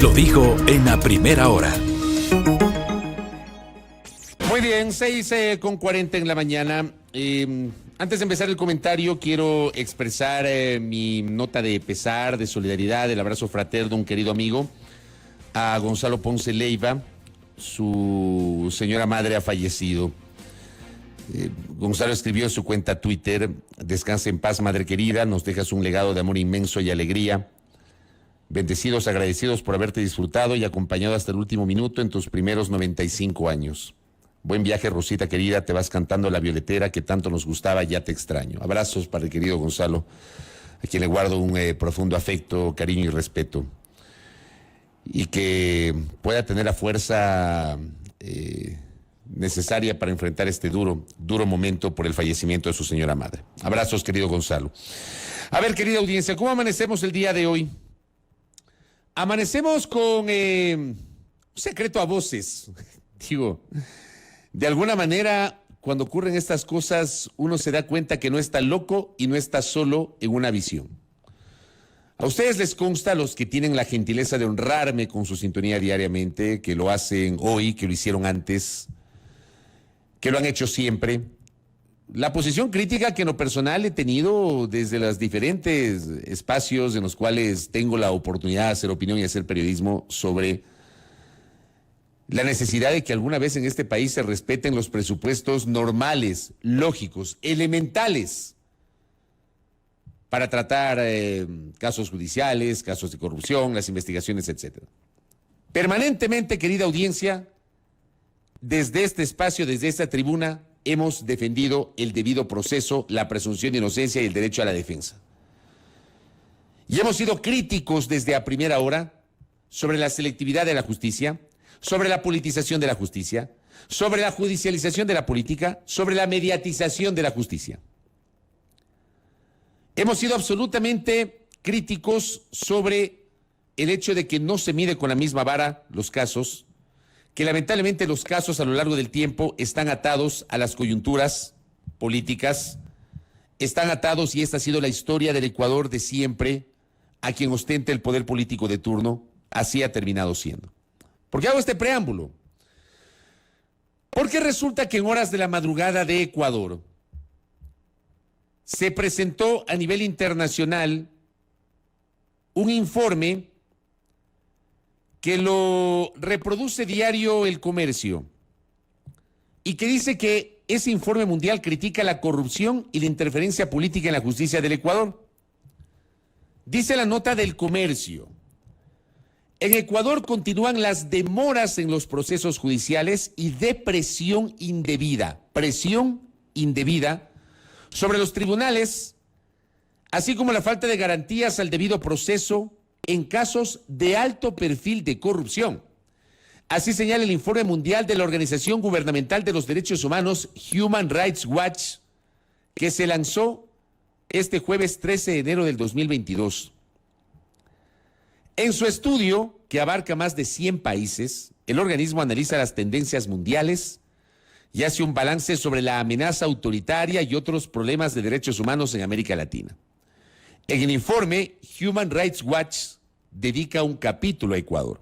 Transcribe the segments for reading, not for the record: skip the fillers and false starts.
Lo dijo en la primera hora. Muy bien, 6:40 en la mañana. Antes de empezar el comentario, quiero expresar mi nota de pesar, de solidaridad, el abrazo fraterno de un querido amigo, a Gonzalo Ponce Leiva. Su señora madre ha fallecido. Gonzalo escribió en su cuenta Twitter: descansa en paz, madre querida, nos dejas un legado de amor inmenso y alegría. Bendecidos, agradecidos por haberte disfrutado y acompañado hasta el último minuto en tus primeros 95 años. Buen viaje, Rosita querida, te vas cantando la violetera que tanto nos gustaba, ya te extraño. Abrazos para el querido Gonzalo, a quien le guardo un profundo afecto, cariño y respeto. Y que pueda tener la fuerza necesaria para enfrentar este duro momento por el fallecimiento de su señora madre. Abrazos, querido Gonzalo. A ver, querida audiencia, ¿cómo amanecemos el día de hoy? Amanecemos con un secreto a voces. Digo, de alguna manera, cuando ocurren estas cosas, uno se da cuenta que no está loco y no está solo en una visión. A ustedes les consta, a los que tienen la gentileza de honrarme con su sintonía diariamente, que lo hacen hoy, que lo hicieron antes, que lo han hecho siempre. La posición crítica que en lo personal he tenido desde los diferentes espacios en los cuales tengo la oportunidad de hacer opinión y hacer periodismo sobre la necesidad de que alguna vez en este país se respeten los presupuestos normales, lógicos, elementales, para tratar casos judiciales, casos de corrupción, las investigaciones, etc. Permanentemente, querida audiencia, desde este espacio, desde esta tribuna, hemos defendido el debido proceso, la presunción de inocencia y el derecho a la defensa. Y hemos sido críticos desde a primera hora sobre la selectividad de la justicia, sobre la politización de la justicia, sobre la judicialización de la política, sobre la mediatización de la justicia. Hemos sido absolutamente críticos sobre el hecho de que no se mide con la misma vara los casos, que lamentablemente los casos a lo largo del tiempo están atados a las coyunturas políticas, están atados, y esta ha sido la historia del Ecuador de siempre, a quien ostente el poder político de turno. Así ha terminado siendo. ¿Por qué hago este preámbulo? Porque resulta que en horas de la madrugada de Ecuador se presentó a nivel internacional un informe que lo reproduce diario El Comercio y que dice que ese informe mundial critica la corrupción y la interferencia política en la justicia del Ecuador. Dice la nota del Comercio: en Ecuador continúan las demoras en los procesos judiciales y de presión indebida sobre los tribunales, así como la falta de garantías al debido proceso en casos de alto perfil de corrupción. Así señala el informe mundial de la Organización Gubernamental de los Derechos Humanos, Human Rights Watch, que se lanzó este jueves 13 de enero del 2022. En su estudio, que abarca más de 100 países, el organismo analiza las tendencias mundiales y hace un balance sobre la amenaza autoritaria y otros problemas de derechos humanos en América Latina. En el informe, Human Rights Watch dedica un capítulo a Ecuador.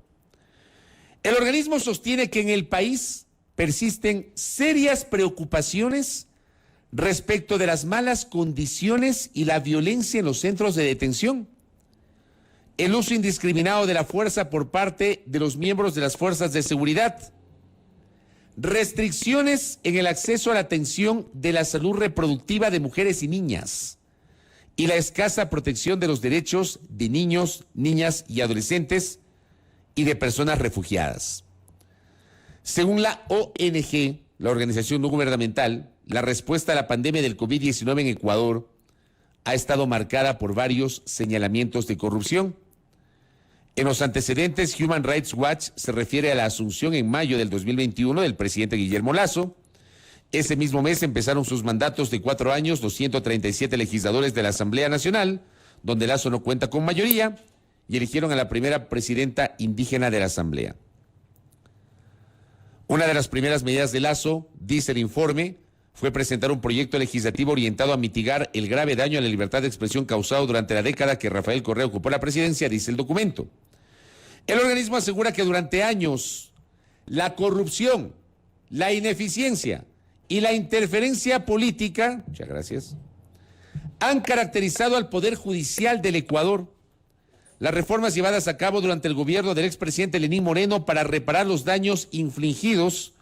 El organismo sostiene que en el país persisten serias preocupaciones respecto de las malas condiciones y la violencia en los centros de detención, el uso indiscriminado de la fuerza por parte de los miembros de las fuerzas de seguridad, restricciones en el acceso a la atención de la salud reproductiva de mujeres y niñas, y la escasa protección de los derechos de niños, niñas y adolescentes y de personas refugiadas. Según la ONG, la organización no gubernamental, la respuesta a la pandemia del COVID-19 en Ecuador ha estado marcada por varios señalamientos de corrupción. En los antecedentes, Human Rights Watch se refiere a la asunción en mayo del 2021 del presidente Guillermo Lasso. Ese mismo mes empezaron sus mandatos de 4 años los 137 legisladores de la Asamblea Nacional, donde Lasso no cuenta con mayoría, y eligieron a la primera presidenta indígena de la Asamblea. Una de las primeras medidas de Lasso, dice el informe, fue presentar un proyecto legislativo orientado a mitigar el grave daño a la libertad de expresión causado durante la década que Rafael Correa ocupó la presidencia, dice el documento. El organismo asegura que durante años la corrupción, la ineficiencia y la interferencia política, muchas gracias, han caracterizado al Poder Judicial del Ecuador. Las reformas llevadas a cabo durante el gobierno del expresidente Lenín Moreno para reparar los daños infligidos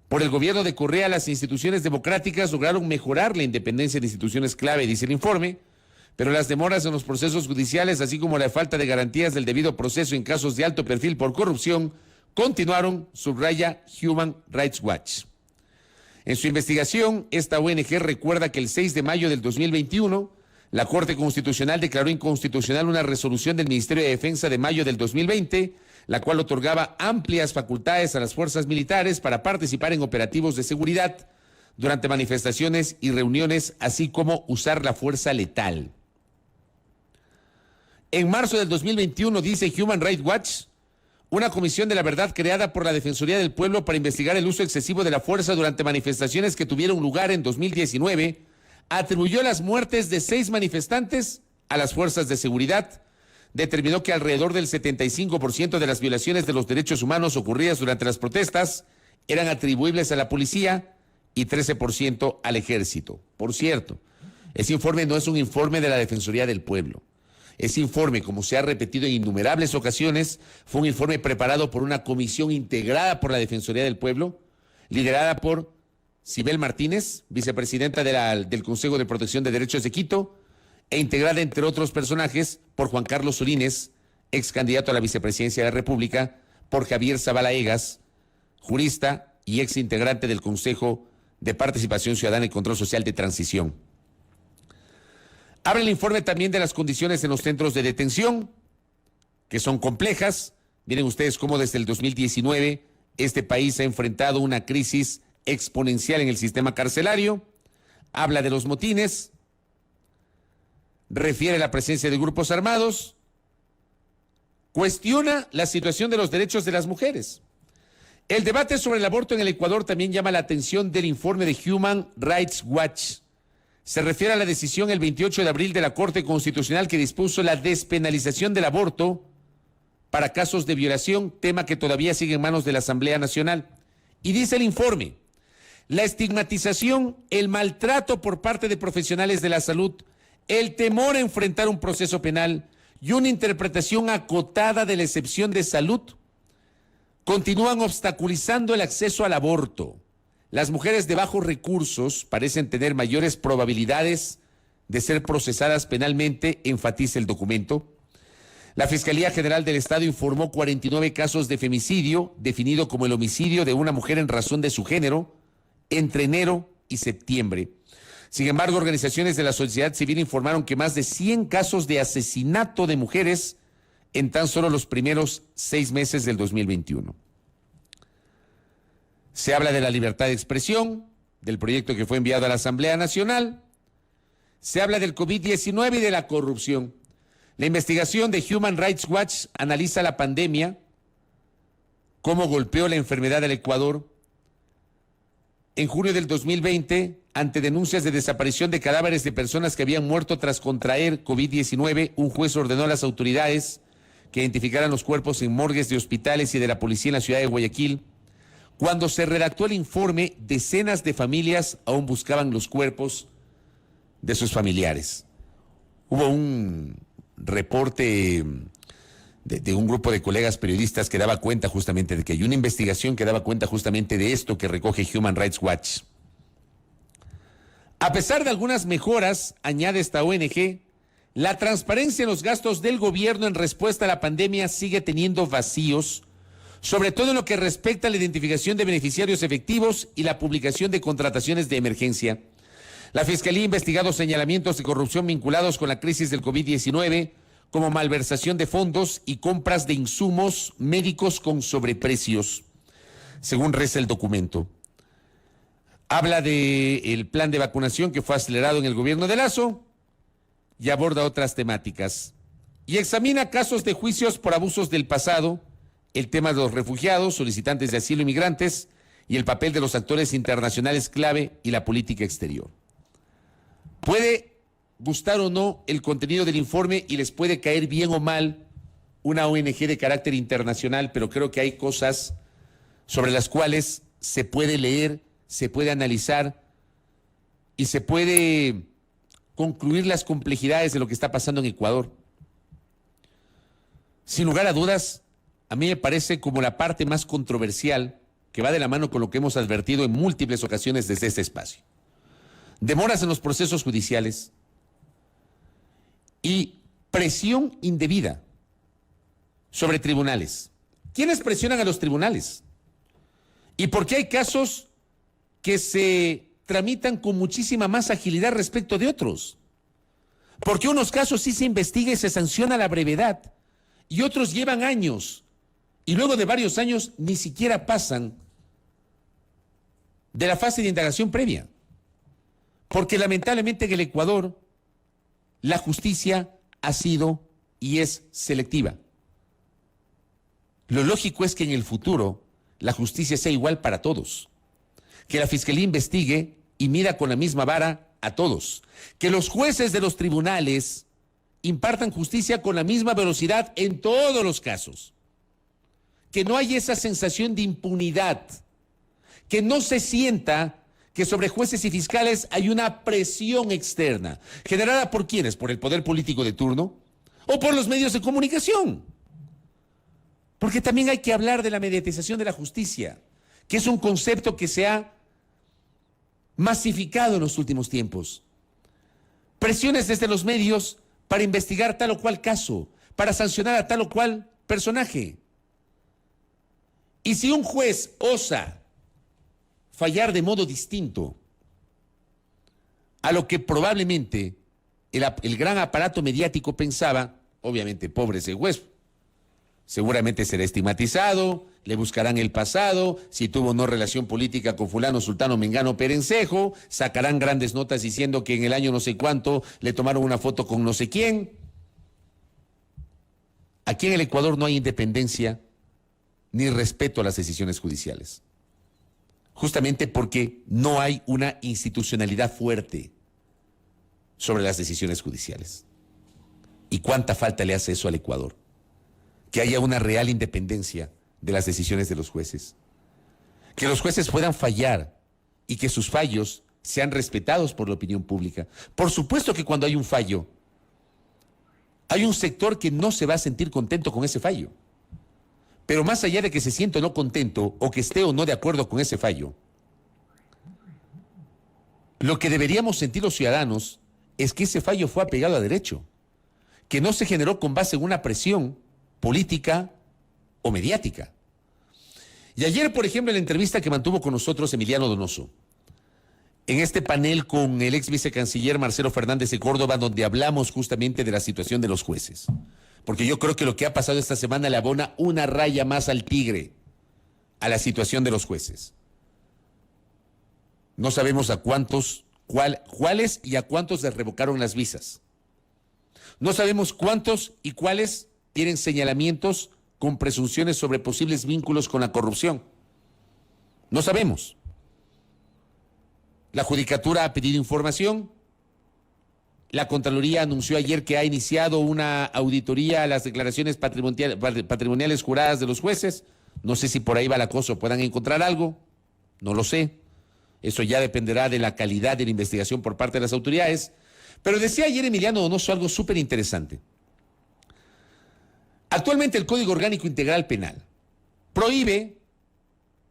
por el gobierno de Correa a las instituciones democráticas lograron mejorar la independencia de instituciones clave, dice el informe, pero las demoras en los procesos judiciales, así como la falta de garantías del debido proceso en casos de alto perfil por corrupción, continuaron, subraya Human Rights Watch. En su investigación, esta ONG recuerda que el 6 de mayo del 2021, la Corte Constitucional declaró inconstitucional una resolución del Ministerio de Defensa de mayo del 2020, la cual otorgaba amplias facultades a las fuerzas militares para participar en operativos de seguridad durante manifestaciones y reuniones, así como usar la fuerza letal. En marzo del 2021, dice Human Rights Watch, una comisión de la verdad creada por la Defensoría del Pueblo para investigar el uso excesivo de la fuerza durante manifestaciones que tuvieron lugar en 2019, atribuyó las muertes de 6 manifestantes a las fuerzas de seguridad, determinó que alrededor del 75% de las violaciones de los derechos humanos ocurridas durante las protestas eran atribuibles a la policía y 13% al ejército. Por cierto, ese informe no es un informe de la Defensoría del Pueblo. Ese informe, como se ha repetido en innumerables ocasiones, fue un informe preparado por una comisión integrada por la Defensoría del Pueblo, liderada por Sibel Martínez, vicepresidenta del Consejo de Protección de Derechos de Quito, e integrada, entre otros personajes, por Juan Carlos Solines, ex candidato a la vicepresidencia de la República, por Javier Zavala Egas, jurista y ex integrante del Consejo de Participación Ciudadana y Control Social de Transición. Habla el informe también de las condiciones en los centros de detención, que son complejas. Miren ustedes cómo desde el 2019 este país ha enfrentado una crisis exponencial en el sistema carcelario. Habla de los motines, refiere a la presencia de grupos armados, cuestiona la situación de los derechos de las mujeres. El debate sobre el aborto en el Ecuador también llama la atención del informe de Human Rights Watch. Se refiere a la decisión el 28 de abril de la Corte Constitucional que dispuso la despenalización del aborto para casos de violación, tema que todavía sigue en manos de la Asamblea Nacional. Y dice el informe, la estigmatización, el maltrato por parte de profesionales de la salud, el temor a enfrentar un proceso penal y una interpretación acotada de la excepción de salud continúan obstaculizando el acceso al aborto. Las mujeres de bajos recursos parecen tener mayores probabilidades de ser procesadas penalmente, enfatiza el documento. La Fiscalía General del Estado informó 49 casos de femicidio, definido como el homicidio de una mujer en razón de su género, entre enero y septiembre. Sin embargo, organizaciones de la sociedad civil informaron que más de 100 casos de asesinato de mujeres en tan solo los primeros 6 meses del 2021. Se habla de la libertad de expresión, del proyecto que fue enviado a la Asamblea Nacional. Se habla del COVID-19 y de la corrupción. La investigación de Human Rights Watch analiza la pandemia, cómo golpeó la enfermedad al Ecuador. En junio del 2020, ante denuncias de desaparición de cadáveres de personas que habían muerto tras contraer COVID-19, un juez ordenó a las autoridades que identificaran los cuerpos en morgues de hospitales y de la policía en la ciudad de Guayaquil. Cuando se redactó el informe, decenas de familias aún buscaban los cuerpos de sus familiares. Hubo un reporte de un grupo de colegas periodistas que daba cuenta justamente de que hay una investigación que daba cuenta justamente de esto que recoge Human Rights Watch. A pesar de algunas mejoras, añade esta ONG, la transparencia en los gastos del gobierno en respuesta a la pandemia sigue teniendo vacíos, sobre todo en lo que respecta a la identificación de beneficiarios efectivos y la publicación de contrataciones de emergencia. La Fiscalía ha investigado señalamientos de corrupción vinculados con la crisis del COVID-19, como malversación de fondos y compras de insumos médicos con sobreprecios, según reza el documento. Habla del plan de vacunación que fue acelerado en el gobierno de Lasso y aborda otras temáticas. Y examina casos de juicios por abusos del pasado, el tema de los refugiados, solicitantes de asilo y migrantes, y el papel de los actores internacionales clave y la política exterior. Puede gustar o no el contenido del informe y les puede caer bien o mal una ONG de carácter internacional, pero creo que hay cosas sobre las cuales se puede leer, se puede analizar y se puede concluir las complejidades de lo que está pasando en Ecuador. Sin lugar a dudas, a mí me parece como la parte más controversial que va de la mano con lo que hemos advertido en múltiples ocasiones desde este espacio. Demoras en los procesos judiciales y presión indebida sobre tribunales. ¿Quiénes presionan a los tribunales? ¿Y por qué hay casos que se tramitan con muchísima más agilidad respecto de otros? ¿Por qué unos casos sí se investiga y se sanciona a la brevedad y otros llevan años y luego de varios años ni siquiera pasan de la fase de indagación previa? Porque lamentablemente en el Ecuador la justicia ha sido y es selectiva. Lo lógico es que en el futuro la justicia sea igual para todos, que la Fiscalía investigue y mida con la misma vara a todos, que los jueces de los tribunales impartan justicia con la misma velocidad en todos los casos, que no haya esa sensación de impunidad, que no se sienta que sobre jueces y fiscales hay una presión externa, generada por ¿quiénes? ¿Por el poder político de turno o por los medios de comunicación? Porque también hay que hablar de la mediatización de la justicia, que es un concepto que se ha masificado en los últimos tiempos. Presiones desde los medios para investigar tal o cual caso, para sancionar a tal o cual personaje. Y si un juez osa fallar de modo distinto a lo que probablemente el gran aparato mediático pensaba, obviamente pobre ese juez, seguramente será estigmatizado, le buscarán el pasado, si tuvo o no relación política con fulano, sultano, mengano, perencejo, sacarán grandes notas diciendo que en el año no sé cuánto le tomaron una foto con no sé quién. Aquí en el Ecuador no hay independencia ni respeto a las decisiones judiciales, justamente porque no hay una institucionalidad fuerte sobre las decisiones judiciales. ¿Y cuánta falta le hace eso al Ecuador? Que haya una real independencia de las decisiones de los jueces. Que los jueces puedan fallar y que sus fallos sean respetados por la opinión pública. Por supuesto que cuando hay un fallo, hay un sector que no se va a sentir contento con ese fallo. Pero más allá de que se sienta o no contento o que esté o no de acuerdo con ese fallo, lo que deberíamos sentir los ciudadanos es que ese fallo fue apegado a derecho, que no se generó con base en una presión política o mediática. Y ayer, por ejemplo, en la entrevista que mantuvo con nosotros Emiliano Donoso, en este panel con el ex vicecanciller Marcelo Fernández de Córdoba, donde hablamos justamente de la situación de los jueces, porque yo creo que lo que ha pasado esta semana le abona una raya más al tigre a la situación de los jueces. No sabemos a cuántos, cuáles y a cuántos les revocaron las visas. No sabemos cuántos y cuáles tienen señalamientos con presunciones sobre posibles vínculos con la corrupción. No sabemos. La Judicatura ha pedido información. La Contraloría anunció ayer que ha iniciado una auditoría a las declaraciones patrimoniales juradas de los jueces. No sé si por ahí va la cosa o puedan encontrar algo. No lo sé. Eso ya dependerá de la calidad de la investigación por parte de las autoridades. Pero decía ayer Emiliano Donoso algo súper interesante. Actualmente el Código Orgánico Integral Penal prohíbe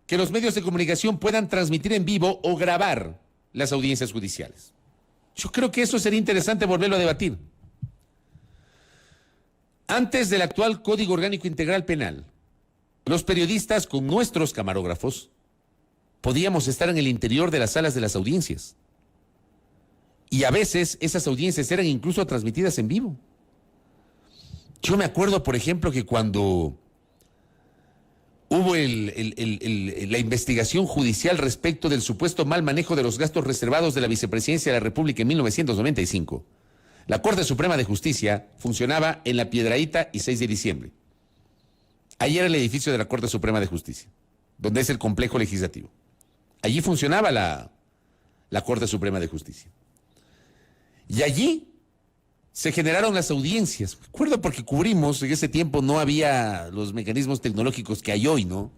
que los medios de comunicación puedan transmitir en vivo o grabar las audiencias judiciales. Yo creo que eso sería interesante volverlo a debatir. Antes del actual Código Orgánico Integral Penal, los periodistas con nuestros camarógrafos podíamos estar en el interior de las salas de las audiencias. Y a veces esas audiencias eran incluso transmitidas en vivo. Yo me acuerdo, por ejemplo, que cuando hubo la investigación judicial respecto del supuesto mal manejo de los gastos reservados de la Vicepresidencia de la República en 1995, la Corte Suprema de Justicia funcionaba en La Piedradita y 6 de diciembre. Ahí era el edificio de la Corte Suprema de Justicia, donde es el complejo legislativo. Allí funcionaba la Corte Suprema de Justicia. Y allí se generaron las audiencias. Recuerdo porque cubrimos, en ese tiempo no había los mecanismos tecnológicos que hay hoy, ¿no?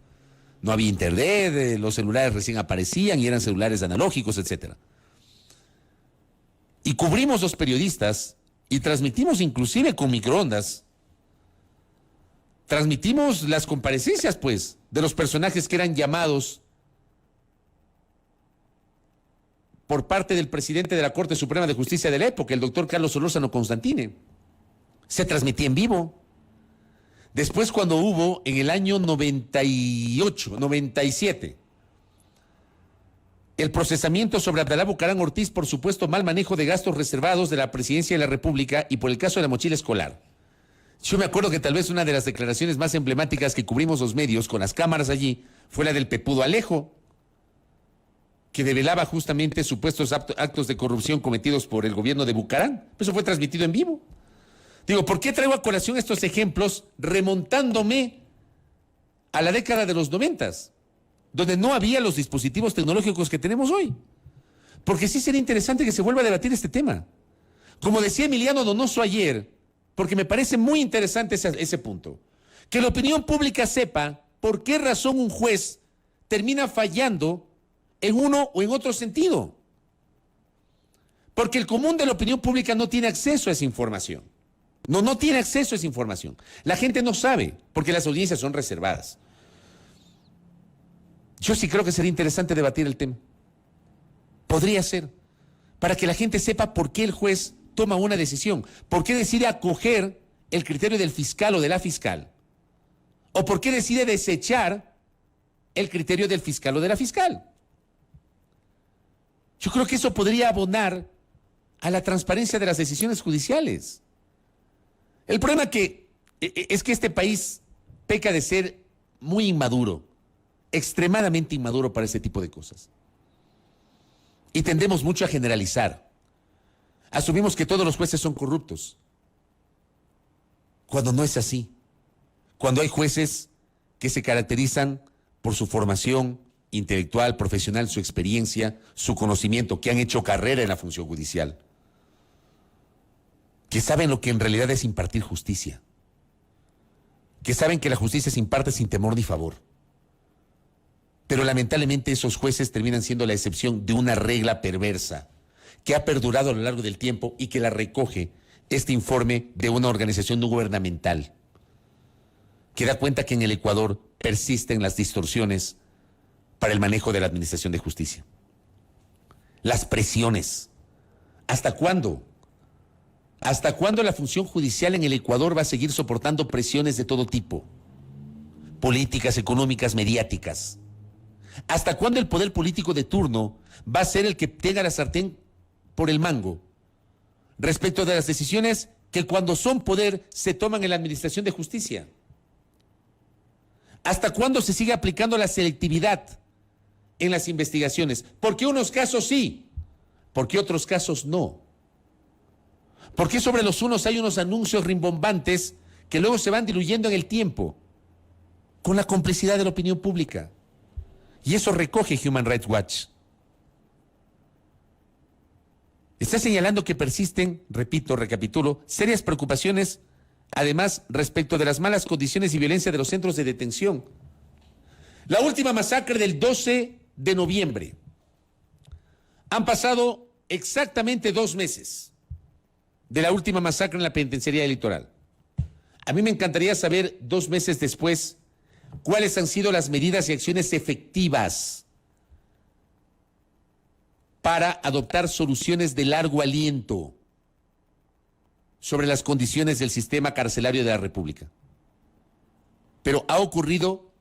No había internet, los celulares recién aparecían y eran celulares analógicos, etcétera. Y cubrimos los periodistas y transmitimos inclusive con microondas. Transmitimos las comparecencias, pues, de los personajes que eran llamados por parte del presidente de la Corte Suprema de Justicia de la época, el doctor Carlos Solórzano Constantine. Se transmitía en vivo. Después, cuando hubo, en el año 98, 97, el procesamiento sobre Abdalá Bucaram Ortiz por supuesto mal manejo de gastos reservados de la Presidencia de la República y por el caso de la mochila escolar. Yo me acuerdo que tal vez una de las declaraciones más emblemáticas que cubrimos los medios con las cámaras allí fue la del Pepudo Alejo, que develaba justamente supuestos actos de corrupción cometidos por el gobierno de Bucaram. Eso fue transmitido en vivo. Digo, ¿por qué traigo a colación estos ejemplos remontándome a la década de los 90, donde no había los dispositivos tecnológicos que tenemos hoy? Porque sí sería interesante que se vuelva a debatir este tema. Como decía Emiliano Donoso ayer, porque me parece muy interesante ese punto, que la opinión pública sepa por qué razón un juez termina fallando en uno o en otro sentido. Porque el común de la opinión pública no tiene acceso a esa información. No tiene acceso a esa información. La gente no sabe, porque las audiencias son reservadas. Yo sí creo que sería interesante debatir el tema. Podría ser, para que la gente sepa por qué el juez toma una decisión, por qué decide acoger el criterio del fiscal o de la fiscal, o por qué decide desechar el criterio del fiscal o de la fiscal. Yo creo que eso podría abonar a la transparencia de las decisiones judiciales. El problema es que este país peca de ser muy inmaduro, extremadamente inmaduro para este tipo de cosas. Y tendemos mucho a generalizar. Asumimos que todos los jueces son corruptos, cuando no es así. Cuando hay jueces que se caracterizan por su formación intelectual, profesional, su experiencia, su conocimiento, que han hecho carrera en la función judicial, que saben lo que en realidad es impartir justicia, que saben que la justicia se imparte sin temor ni favor. Pero lamentablemente esos jueces terminan siendo la excepción de una regla perversa que ha perdurado a lo largo del tiempo y que la recoge este informe de una organización no gubernamental que da cuenta que en el Ecuador persisten las distorsiones para el manejo de la administración de justicia. Las presiones. ¿Hasta cuándo? ¿Hasta cuándo la función judicial en el Ecuador va a seguir soportando presiones de todo tipo? Políticas, económicas, mediáticas. ¿Hasta cuándo el poder político de turno va a ser el que tenga la sartén por el mango respecto de las decisiones que cuando son poder se toman en la administración de justicia? ¿Hasta cuándo se sigue aplicando la selectividad en las investigaciones? Porque unos casos sí, porque otros casos no. Porque sobre los unos hay unos anuncios rimbombantes que luego se van diluyendo en el tiempo con la complicidad de la opinión pública. Y eso recoge Human Rights Watch. Está señalando que persisten, repito, recapitulo, serias preocupaciones, además, respecto de las malas condiciones y violencia de los centros de detención. La última masacre del 12 de noviembre. Han pasado exactamente 2 meses de la última masacre en la penitenciaría del Litoral. A mí me encantaría saber, 2 meses después, cuáles han sido las medidas y acciones efectivas para adoptar soluciones de largo aliento sobre las condiciones del sistema carcelario de la República. Pero ha ocurrido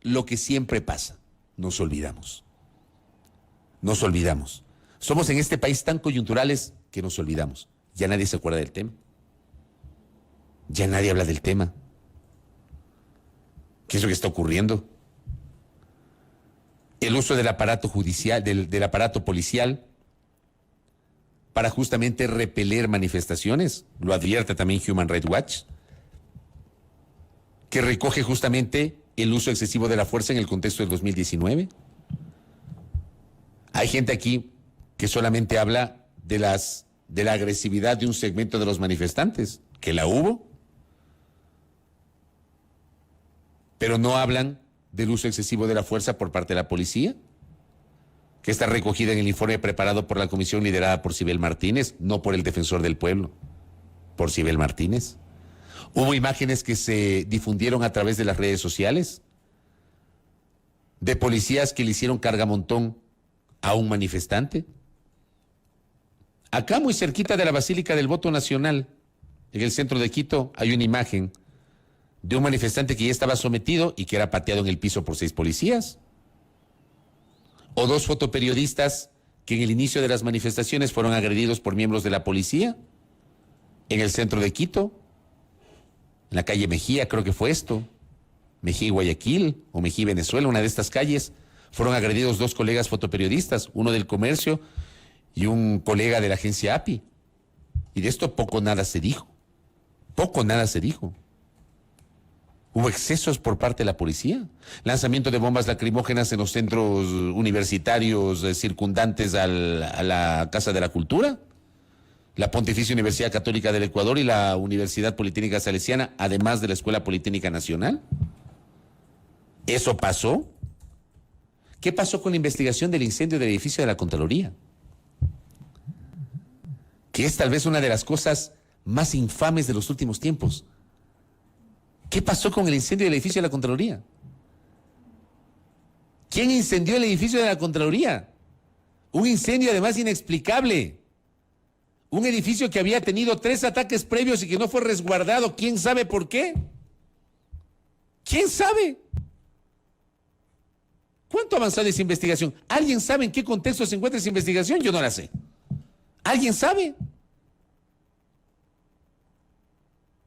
lo que siempre pasa. Nos olvidamos. Nos olvidamos. Somos en este país tan coyunturales que nos olvidamos. Ya nadie se acuerda del tema. Ya nadie habla del tema. ¿Qué es lo que está ocurriendo? El uso del aparato judicial, del aparato policial, para justamente repeler manifestaciones, lo advierte también Human Rights Watch, que recoge justamente el uso excesivo de la fuerza en el contexto del 2019. Hay gente aquí que solamente habla de las de la agresividad de un segmento de los manifestantes, que la hubo, pero no hablan del uso excesivo de la fuerza por parte de la policía, que está recogida en el informe preparado por la comisión liderada por Sibel Martínez, no por el defensor del pueblo, por Sibel Martínez. Hubo imágenes que se difundieron a través de las redes sociales de policías que le hicieron cargamontón a un manifestante. Acá, muy cerquita de la Basílica del Voto Nacional, en el centro de Quito, hay una imagen de un manifestante que ya estaba sometido y que era pateado en el piso por 6 policías. O 2 fotoperiodistas que en el inicio de las manifestaciones fueron agredidos por miembros de la policía en el centro de Quito, en la calle Mejía, creo que fue esto, Mejía y Guayaquil, o Mejía y Venezuela, una de estas calles. Fueron agredidos 2 colegas fotoperiodistas, uno del comercio y un colega de la agencia API. Y de esto poco nada se dijo. Poco nada se dijo. Hubo excesos por parte de la policía. Lanzamiento de bombas lacrimógenas en los centros universitarios circundantes a la Casa de la Cultura, la Pontificia Universidad Católica del Ecuador y la Universidad Politécnica Salesiana, además de la Escuela Politécnica Nacional. ¿Eso pasó? ¿Qué pasó con la investigación del incendio del edificio de la Contraloría? Que es tal vez una de las cosas más infames de los últimos tiempos. ¿Qué pasó con el incendio del edificio de la Contraloría? ¿Quién incendió el edificio de la Contraloría? Un incendio además inexplicable. Un edificio que había tenido 3 ataques previos y que no fue resguardado. ¿Quién sabe por qué? ¿Quién sabe? ¿Cuánto ha avanzado esa investigación? ¿Alguien sabe en qué contexto se encuentra esa investigación? Yo no la sé. ¿Alguien sabe?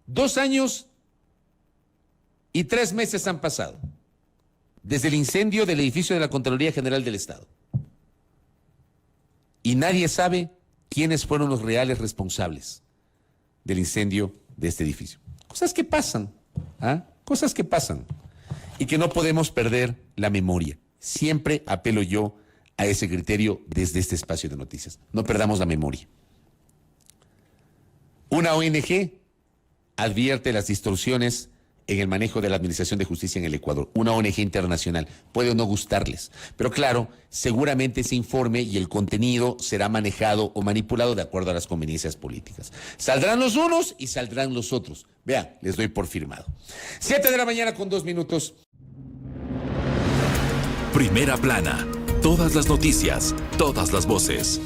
2 años y 3 meses han pasado desde el incendio del edificio de la Contraloría General del Estado. Y nadie sabe quiénes fueron los reales responsables del incendio de este edificio. Cosas que pasan, ¿ah? Cosas que pasan. Y que no podemos perder la memoria. Siempre apelo yo a ese criterio desde este espacio de noticias. No perdamos la memoria. Una ONG advierte las distorsiones en el manejo de la Administración de Justicia en el Ecuador. Una ONG internacional. Puede o no gustarles. Pero claro, seguramente ese informe y el contenido será manejado o manipulado de acuerdo a las conveniencias políticas. Saldrán los unos y saldrán los otros. Vean, les doy por firmado. 7 de la mañana con 2 minutos. Primera plana. Todas las noticias, todas las voces.